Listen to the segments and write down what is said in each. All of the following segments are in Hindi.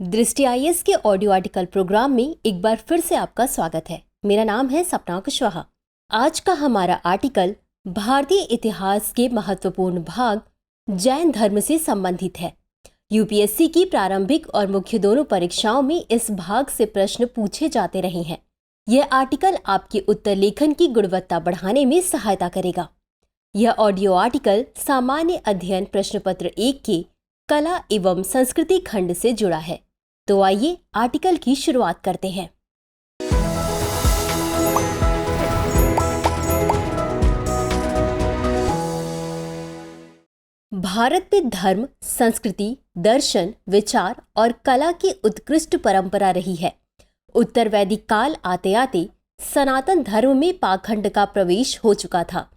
दृष्टि आईएएस के ऑडियो आर्टिकल प्रोग्राम में एक बार फिर से आपका स्वागत है। मेरा नाम है सपना कुशवाहा। आज का हमारा आर्टिकल भारतीय इतिहास के महत्वपूर्ण भाग जैन धर्म से संबंधित है। यूपीएससी की प्रारंभिक और मुख्य दोनों परीक्षाओं में इस भाग से प्रश्न पूछे जाते रहे हैं। यह आर्टिकल आपके उत्तर लेखन की गुणवत्ता बढ़ाने में सहायता करेगा। यह ऑडियो आर्टिकल सामान्य अध्ययन प्रश्न पत्र 1 के कला एवं संस्कृति खंड से जुड़ा है। तो आइए आर्टिकल की शुरुआत करते हैं। भारत में धर्म, संस्कृति, दर्शन, विचार और कला की उत्कृष्ट परंपरा रही है। उत्तर वैदिक काल आते आते सनातन धर्म में पाखंड का प्रवेश हो चुका था।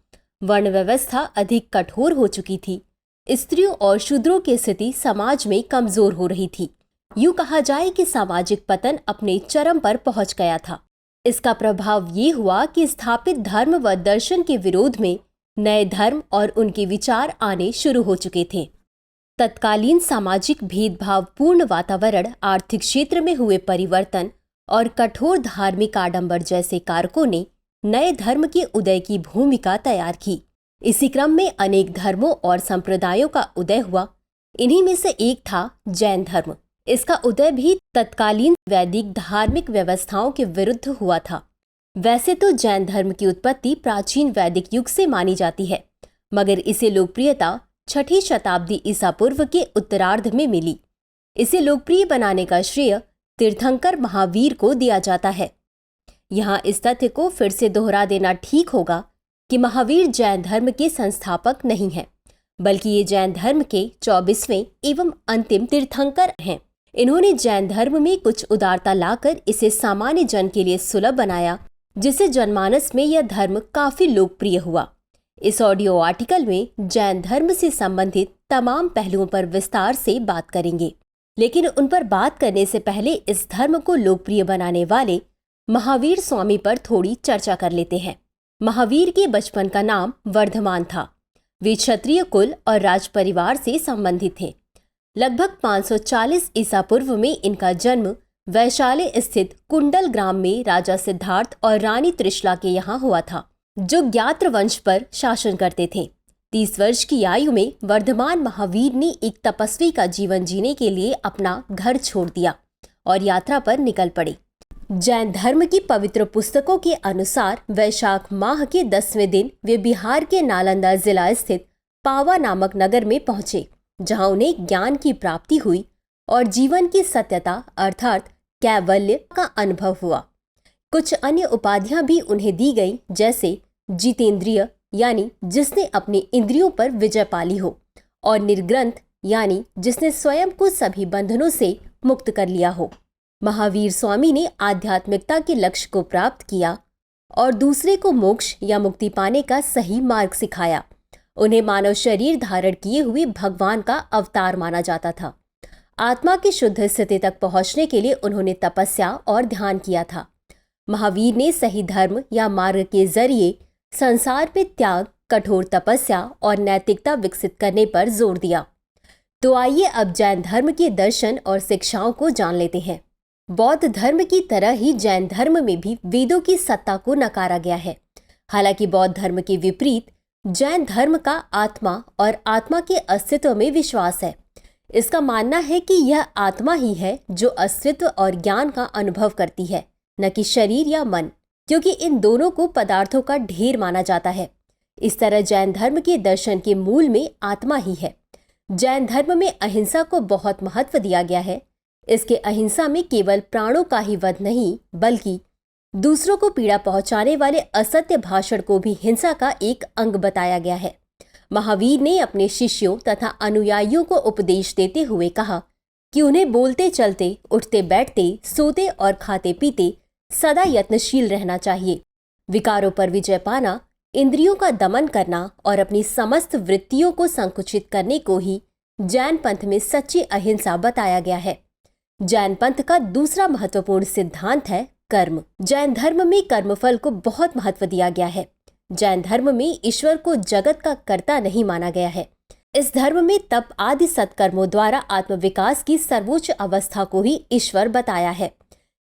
वर्ण व्यवस्था अधिक कठोर हो चुकी थी। स्त्रियों और शूद्रों की स्थिति समाज में कमजोर हो रही थी। यूं कहा जाए कि सामाजिक पतन अपने चरम पर पहुंच गया था। इसका प्रभाव ये हुआ कि स्थापित धर्म व दर्शन के विरोध में नए धर्म और उनके विचार आने शुरू हो चुके थे। तत्कालीन सामाजिक भेदभावपूर्ण वातावरण, आर्थिक क्षेत्र में हुए परिवर्तन और कठोर धार्मिक आडंबर जैसे कारकों ने नए धर्म के उदय की भूमिका तैयार की। इसी क्रम में अनेक धर्मों और संप्रदायों का उदय हुआ। इन्हीं में से एक था जैन धर्म। इसका उदय भी तत्कालीन वैदिक धार्मिक व्यवस्थाओं के विरुद्ध हुआ था। वैसे तो जैन धर्म की उत्पत्ति प्राचीन वैदिक युग से मानी जाती है, मगर इसे लोकप्रियता 6ठी शताब्दी ईसा पूर्व के उत्तरार्ध में मिली। इसे लोकप्रिय बनाने का श्रेय तीर्थंकर महावीर को दिया जाता है। यहाँ इस तथ्य को फिर से दोहरा देना ठीक होगा कि महावीर जैन धर्म के संस्थापक नहीं हैं, बल्कि ये जैन धर्म के 24वें एवं अंतिम तीर्थंकर हैं। इन्होंने जैन धर्म में कुछ उदारता लाकर इसे सामान्य जन के लिए सुलभ बनाया, जिससे जनमानस में यह धर्म काफी लोकप्रिय हुआ। इस ऑडियो आर्टिकल में जैन धर्म से संबंधित तमाम पहलुओं पर विस्तार से बात करेंगे, लेकिन उन पर बात करने से पहले इस धर्म को लोकप्रिय बनाने वाले महावीर स्वामी पर थोड़ी चर्चा कर लेते हैं। महावीर के बचपन का नाम वर्धमान था। वे क्षत्रिय कुल और राज परिवार से संबंधित थे। लगभग 540 ईसा पूर्व में इनका जन्म वैशाली स्थित कुंडल ग्राम में राजा सिद्धार्थ और रानी त्रिशला के यहाँ हुआ था, जो ज्ञात्र वंश पर शासन करते थे। 30 वर्ष की आयु में वर्धमान महावीर ने एक तपस्वी का जीवन जीने के लिए अपना घर छोड़ दिया और यात्रा पर निकल पड़े। जैन धर्म की पवित्र पुस्तकों के अनुसार वैशाख माह के 10वें दिन वे बिहार के नालंदा जिला स्थित पावा नामक नगर में पहुंचे, जहां उन्हें ज्ञान की प्राप्ति हुई और जीवन की सत्यता अर्थात कैवल्य का अनुभव हुआ। कुछ अन्य उपाधियां भी उन्हें दी गई, जैसे जितेंद्रिय यानी जिसने अपनी इंद्रियों पर विजय पाली हो, और निर्ग्रंथ यानी जिसने स्वयं को सभी बंधनों से मुक्त कर लिया हो। महावीर स्वामी ने आध्यात्मिकता के लक्ष्य को प्राप्त किया और दूसरे को मोक्ष या मुक्ति पाने का सही मार्ग सिखाया। उन्हें मानव शरीर धारण किए हुए भगवान का अवतार माना जाता था। आत्मा की शुद्ध स्थिति तक पहुंचने के लिए उन्होंने तपस्या और ध्यान किया था। महावीर ने सही धर्म या मार्ग के जरिए संसार पे त्याग, कठोर तपस्या और नैतिकता विकसित करने पर जोर दिया। तो आइए अब जैन धर्म के दर्शन और शिक्षाओं को जान लेते हैं। बौद्ध धर्म की तरह ही जैन धर्म में भी वेदों की सत्ता को नकारा गया है। हालांकि बौद्ध धर्म के विपरीत जैन धर्म का आत्मा और आत्मा के अस्तित्व में विश्वास है। इसका मानना है कि यह आत्मा ही है जो अस्तित्व और ज्ञान का अनुभव करती है, न कि शरीर या मन, क्योंकि इन दोनों को पदार्थों का ढेर माना जाता है। इस तरह जैन धर्म के दर्शन के मूल में आत्मा ही है। जैन धर्म में अहिंसा को बहुत महत्व दिया गया है। इसके अहिंसा में केवल प्राणों का ही वध नहीं, बल्कि दूसरों को पीड़ा पहुंचाने वाले असत्य भाषण को भी हिंसा का एक अंग बताया गया है। महावीर ने अपने शिष्यों तथा अनुयायियों को उपदेश देते हुए कहा कि उन्हें बोलते चलते, उठते बैठते, सोते और खाते पीते सदा यत्नशील रहना चाहिए। विकारों पर विजय पाना, इंद्रियों का दमन करना और अपनी समस्त वृत्तियों को संकुचित करने को ही जैन पंथ में सच्ची अहिंसा बताया गया है। जैन पंथ का दूसरा महत्वपूर्ण सिद्धांत है कर्म। जैन धर्म में कर्मफल को बहुत महत्व दिया गया है। जैन धर्म में ईश्वर को जगत का कर्ता नहीं माना गया है। इस धर्म में तप आदि सत्कर्मों द्वारा आत्मविकास की सर्वोच्च अवस्था को ही ईश्वर बताया है।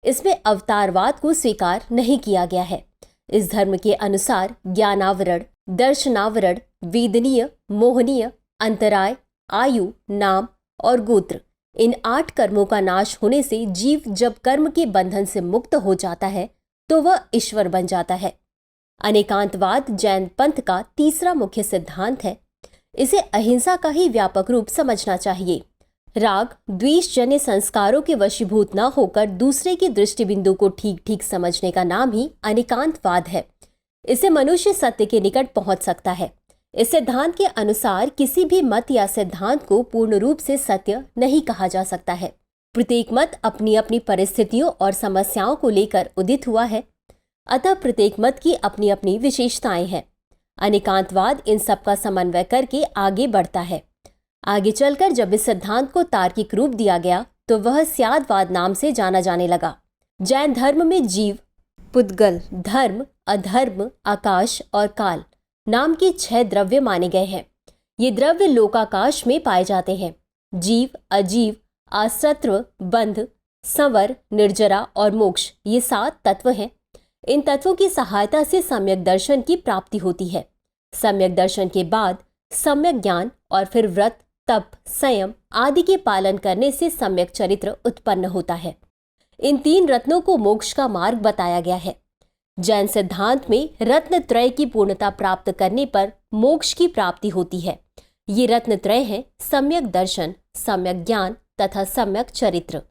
इसमें अवतारवाद को स्वीकार नहीं किया गया है। इस धर्म के अनुसार ज्ञानावरण, दर्शनावरण, वेदनीय, मोहनीय, अंतराय, आयु, नाम और गोत्र, इन 8 कर्मों का नाश होने से जीव जब कर्म के बंधन से मुक्त हो जाता है तो वह ईश्वर बन जाता है। अनेकांतवाद जैन पंथ का तीसरा मुख्य सिद्धांत है। इसे अहिंसा का ही व्यापक रूप समझना चाहिए। राग द्वेष जन्य संस्कारों के वशीभूत न होकर दूसरे की दृष्टि बिंदु को ठीक ठीक समझने का नाम ही अनेकांतवाद है। इससे मनुष्य सत्य के निकट पहुंच सकता है। इस सिद्धांत के अनुसार किसी भी मत या सिद्धांत को पूर्ण रूप से सत्य नहीं कहा जा सकता है। प्रत्येक मत अपनी अपनी परिस्थितियों और समस्याओं को लेकर उदित हुआ है, अतः प्रत्येक मत की अपनी अपनी विशेषताएं हैं। अनेकांतवाद इन सब का समन्वय करके आगे बढ़ता है। आगे चलकर जब इस सिद्धांत को तार्किक रूप दिया गया तो वह स्यादवाद नाम से जाना जाने लगा। जैन धर्म में जीव, पुद्गल, धर्म, अधर्म, आकाश और काल नाम के 6 द्रव्य माने गए हैं। ये द्रव्य लोकाकाश में पाए जाते हैं। जीव, अजीव, आसत्व, बंध, संवर, निर्जरा और मोक्ष, ये 7 तत्व हैं। इन तत्वों की सहायता से सम्यक दर्शन की प्राप्ति होती है। सम्यक दर्शन के बाद सम्यक ज्ञान और फिर व्रत, तप, संयम आदि के पालन करने से सम्यक चरित्र उत्पन्न होता है। इन 3 रत्नों को मोक्ष का मार्ग बताया गया है। जैन सिद्धांत में रत्न त्रय की पूर्णता प्राप्त करने पर मोक्ष की प्राप्ति होती है। ये रत्न त्रय हैं सम्यक दर्शन, सम्यक ज्ञान तथा सम्यक चरित्र।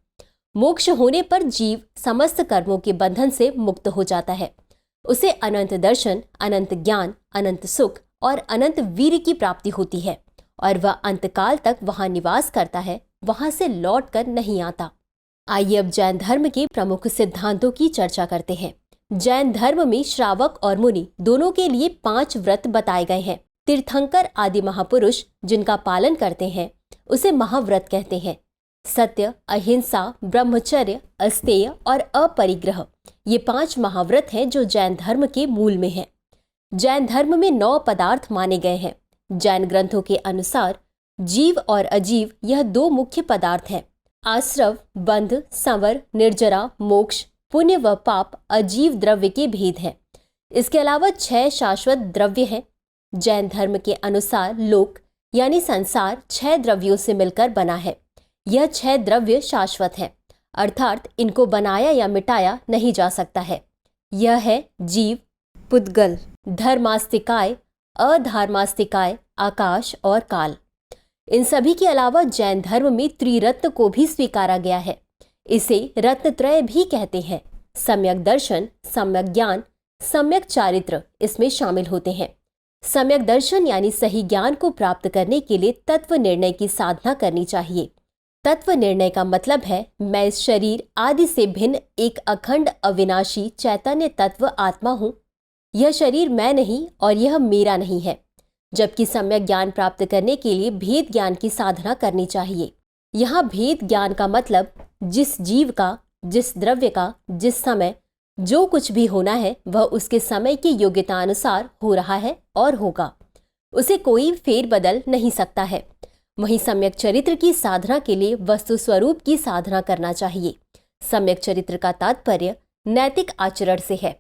मोक्ष होने पर जीव समस्त कर्मों के बंधन से मुक्त हो जाता है। उसे अनंत दर्शन, अनंत ज्ञान, अनंत सुख और अनंत वीर की प्राप्ति होती है और वह अंतकाल तक वहां निवास करता है, वहां से लौट कर नहीं आता। आइए अब जैन धर्म के प्रमुख सिद्धांतों की चर्चा करते हैं। जैन धर्म में श्रावक और मुनि दोनों के लिए 5 व्रत बताए गए हैं। तीर्थंकर आदि महापुरुष जिनका पालन करते हैं उसे महाव्रत कहते हैं। सत्य, अहिंसा, ब्रह्मचर्य, अस्तेय और अपरिग्रह, ये 5 महाव्रत हैं जो जैन धर्म के मूल में हैं। जैन धर्म में 9 पदार्थ माने गए हैं। जैन ग्रंथों के अनुसार जीव और अजीव यह 2 मुख्य पदार्थ हैं। आश्रव, बंध, संवर, निर्जरा, मोक्ष, पुण्य व पाप अजीव द्रव्य के भेद हैं। इसके अलावा 6 शाश्वत द्रव्य हैं। जैन धर्म के अनुसार लोक यानी संसार 6 द्रव्यों से मिलकर बना है। यह 6 द्रव्य शाश्वत हैं, अर्थात इनको बनाया या मिटाया नहीं जा सकता है। यह है जीव, पुद्गल, धर्मास्तिकाय, अधर्मास्तिकाय, आकाश और काल। इन सभी के अलावा जैन धर्म में त्रिरत्न को भी स्वीकारा गया है। इसे रत्नत्रय भी कहते हैं। सम्यक दर्शन, सम्यक ज्ञान, सम्यक चारित्र इसमें शामिल होते हैं। सम्यक दर्शन यानी सही ज्ञान को प्राप्त करने के लिए तत्व निर्णय की साधना करनी चाहिए। तत्व निर्णय का मतलब है मैं इस शरीर आदि से भिन्न एक अखंड अविनाशी चैतन्य तत्व आत्मा हूँ। यह शरीर मैं नहीं और यह मेरा नहीं है। जबकि सम्यक ज्ञान प्राप्त करने के लिए भेद ज्ञान की साधना करनी चाहिए। यहाँ भेद ज्ञान का मतलब जिस जीव का, जिस द्रव्य का, जिस समय जो कुछ भी होना है वह उसके समय की योग्यता अनुसार हो रहा है और होगा। उसे कोई फेर बदल नहीं सकता है। वहीं सम्यक चरित्र की साधना के लिए वस्तु स्वरूप की साधना करना चाहिए। सम्यक चरित्र का तात्पर्य नैतिक आचरण से है।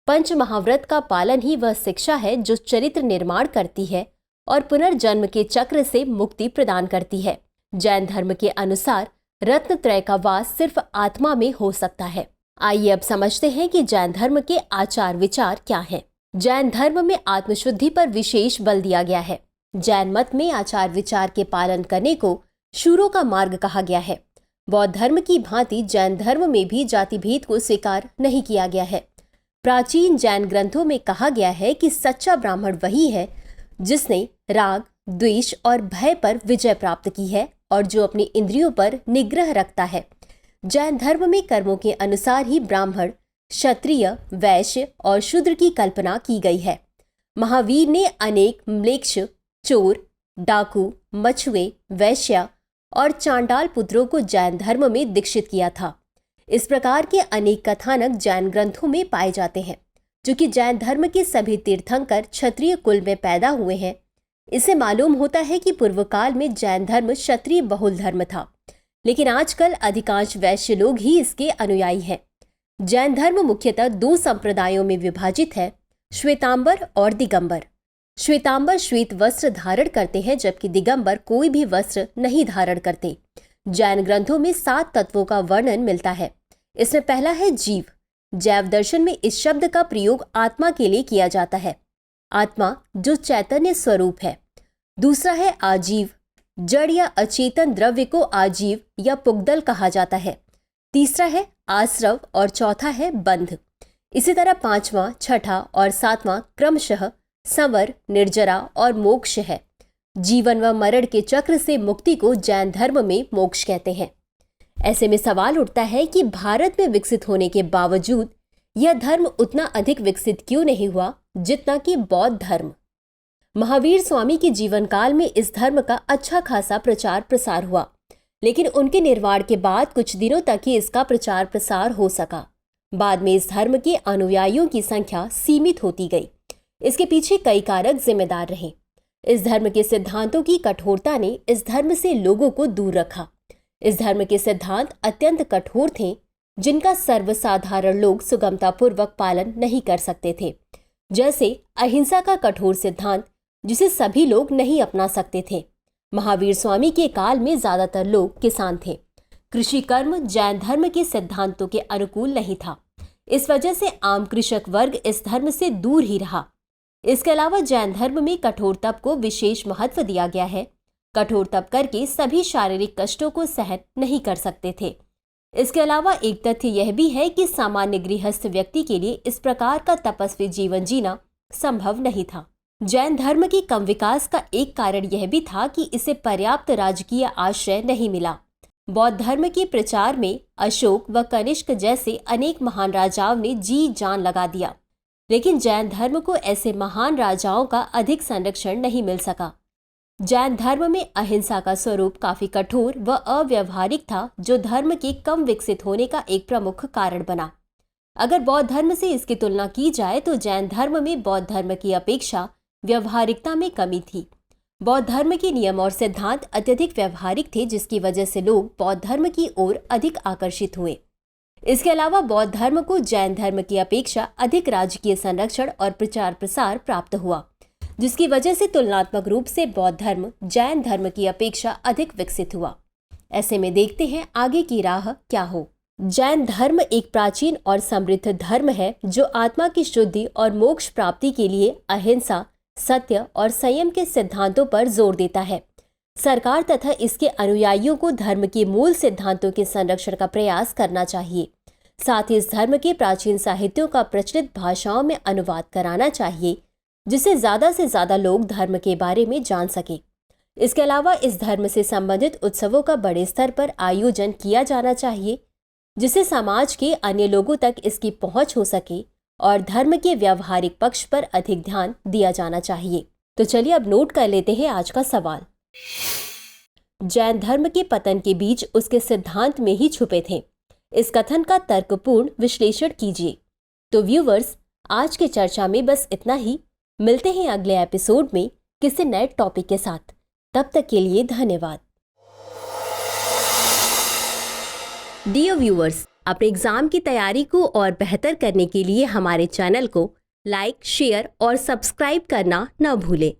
पंच महाव्रत का पालन ही वह शिक्षा है जो चरित्र निर्माण करती है और पुनर्जन्म के चक्र से मुक्ति प्रदान करती है। जैन धर्म के अनुसार रत्नत्रय का वास सिर्फ आत्मा में हो सकता है। आइए अब समझते हैं कि जैन धर्म के आचार विचार क्या हैं। जैन धर्म में आत्मशुद्धि पर विशेष बल दिया गया है। जैन मत में आचार विचार के पालन करने को शूरों का मार्ग कहा गया है। बौद्ध धर्म की भांति जैन धर्म में भी जाति भेद को स्वीकार नहीं किया गया है। प्राचीन जैन ग्रंथों में कहा गया है कि सच्चा ब्राह्मण वही है जिसने राग, द्वेष और भय पर विजय प्राप्त की है और जो अपनी इंद्रियों पर निग्रह रखता है। जैन धर्म में कर्मों के अनुसार ही ब्राह्मण, क्षत्रिय, वैश्य और शूद्र की कल्पना की गई है। महावीर ने अनेक म्लेच्छ, चोर, डाकू, मछुए, वैश्या और चांडाल पुत्रों को जैन धर्म में दीक्षित किया था। इस प्रकार के अनेक कथानक जैन ग्रंथों में पाए जाते हैं। जो कि जैन धर्म के सभी तीर्थंकर क्षत्रिय कुल में पैदा हुए हैं, इससे मालूम होता है कि पूर्व काल में जैन धर्म क्षत्रिय बहुल धर्म था, लेकिन आजकल अधिकांश वैश्य लोग ही इसके अनुयायी हैं। जैन धर्म मुख्यतः 2 संप्रदायों में विभाजित है, श्वेतांबर और दिगंबर। श्वेतांबर श्वेत वस्त्र धारण करते हैं, जबकि दिगंबर कोई भी वस्त्र नहीं धारण करते। जैन ग्रंथों में 7 तत्वों का वर्णन मिलता है। इसमें पहला है जीव। जैव दर्शन में इस शब्द का प्रयोग आत्मा के लिए किया जाता है, आत्मा जो चैतन्य स्वरूप है। दूसरा है आजीव। जड़ या अचेतन द्रव्य को आजीव या पुगदल कहा जाता है। तीसरा है आश्रव और चौथा है बंध। इसी तरह 5वां, 6ठा और 7वां क्रमशः संवर, निर्जरा और मोक्ष है। जीवन व मरण के चक्र से मुक्ति को जैन धर्म में मोक्ष कहते हैं। ऐसे में सवाल उठता है कि भारत में विकसित होने के बावजूद यह धर्म उतना अधिक विकसित क्यों नहीं हुआ जितना कि बौद्ध धर्म। महावीर स्वामी के जीवन काल में इस धर्म का अच्छा खासा प्रचार प्रसार हुआ, लेकिन उनके निर्वाण के बाद कुछ दिनों तक ही इसका प्रचार प्रसार हो सका। बाद में इस धर्म के अनुयायियों की संख्या सीमित होती गई। इसके पीछे कई कारक जिम्मेदार रहे। इस धर्म के सिद्धांतों की कठोरता ने इस धर्म से लोगों को दूर रखा। इस धर्म के सिद्धांत अत्यंत कठोर थे, जिनका सर्वसाधारण लोग सुगमतापूर्वक पालन नहीं कर सकते थे। जैसे अहिंसा का कठोर सिद्धांत, जिसे सभी लोग नहीं अपना सकते थे। महावीर स्वामी के काल में ज्यादातर लोग किसान थे। कृषि कर्म जैन धर्म के सिद्धांतों के अनुकूल नहीं था। इस वजह से आम कृषक वर्ग इस धर्म से दूर ही रहा। इसके अलावा जैन धर्म में कठोर तप को विशेष महत्व दिया गया है। कठोर तप करके सभी शारीरिक कष्टों को सहन नहीं कर सकते थे। इसके अलावा एक तथ्य यह भी है कि सामान्य गृहस्थ व्यक्ति के लिए इस प्रकार का तपस्वी जीवन जीना संभव नहीं था। जैन धर्म के कम विकास का एक कारण यह भी था कि इसे पर्याप्त राजकीय आश्रय नहीं मिला। बौद्ध धर्म के प्रचार में अशोक व कनिष्क जैसे अनेक महान राजाओं ने जी जान लगा दिया, लेकिन जैन धर्म को ऐसे महान राजाओं का अधिक संरक्षण नहीं मिल सका। जैन धर्म में अहिंसा का स्वरूप काफी कठोर व अव्यवहारिक था, जो धर्म के कम विकसित होने का एक प्रमुख कारण बना। अगर बौद्ध धर्म से इसकी तुलना की जाए तो जैन धर्म में बौद्ध धर्म की अपेक्षा व्यवहारिकता में कमी थी। बौद्ध धर्म के नियम और सिद्धांत अत्यधिक व्यवहारिक थे, जिसकी वजह से लोग बौद्ध धर्म की ओर अधिक आकर्षित हुए। इसके अलावा बौद्ध धर्म को जैन धर्म की अपेक्षा अधिक राजकीय संरक्षण और प्रचार प्रसार प्राप्त हुआ, जिसकी वजह से तुलनात्मक रूप से बौद्ध धर्म जैन धर्म की अपेक्षा अधिक विकसित हुआ। ऐसे में देखते हैं आगे की राह क्या हो। जैन धर्म एक प्राचीन और समृद्ध धर्म है, जो आत्मा की शुद्धि और मोक्ष प्राप्ति के लिए अहिंसा, सत्य और संयम के सिद्धांतों पर जोर देता है। सरकार तथा इसके अनुयायियों को धर्म के मूल सिद्धांतों के संरक्षण का प्रयास करना चाहिए। साथ ही इस धर्म के प्राचीन साहित्यों का प्रचलित भाषाओं में अनुवाद कराना चाहिए, जिससे ज्यादा से ज्यादा लोग धर्म के बारे में जान सके। इसके अलावा इस धर्म से संबंधित उत्सवों का बड़े स्तर पर आयोजन किया जाना चाहिए, जिससे समाज के अन्य लोगों तक इसकी पहुंच हो सके और धर्म के व्यवहारिक पक्ष पर अधिक ध्यान दिया जाना चाहिए। तो चलिए अब नोट कर लेते हैं आज का सवाल। जैन धर्म के पतन के बीज उसके सिद्धांत में ही छुपे थे। इस कथन का तर्कपूर्ण विश्लेषण कीजिए। तो व्यूवर्स, आज की चर्चा में बस इतना ही। मिलते हैं अगले एपिसोड में किसी नए टॉपिक के साथ। तब तक के लिए धन्यवाद। डियर व्यूअर्स, अपने एग्जाम की तैयारी को और बेहतर करने के लिए हमारे चैनल को लाइक, शेयर और सब्सक्राइब करना न भूलें।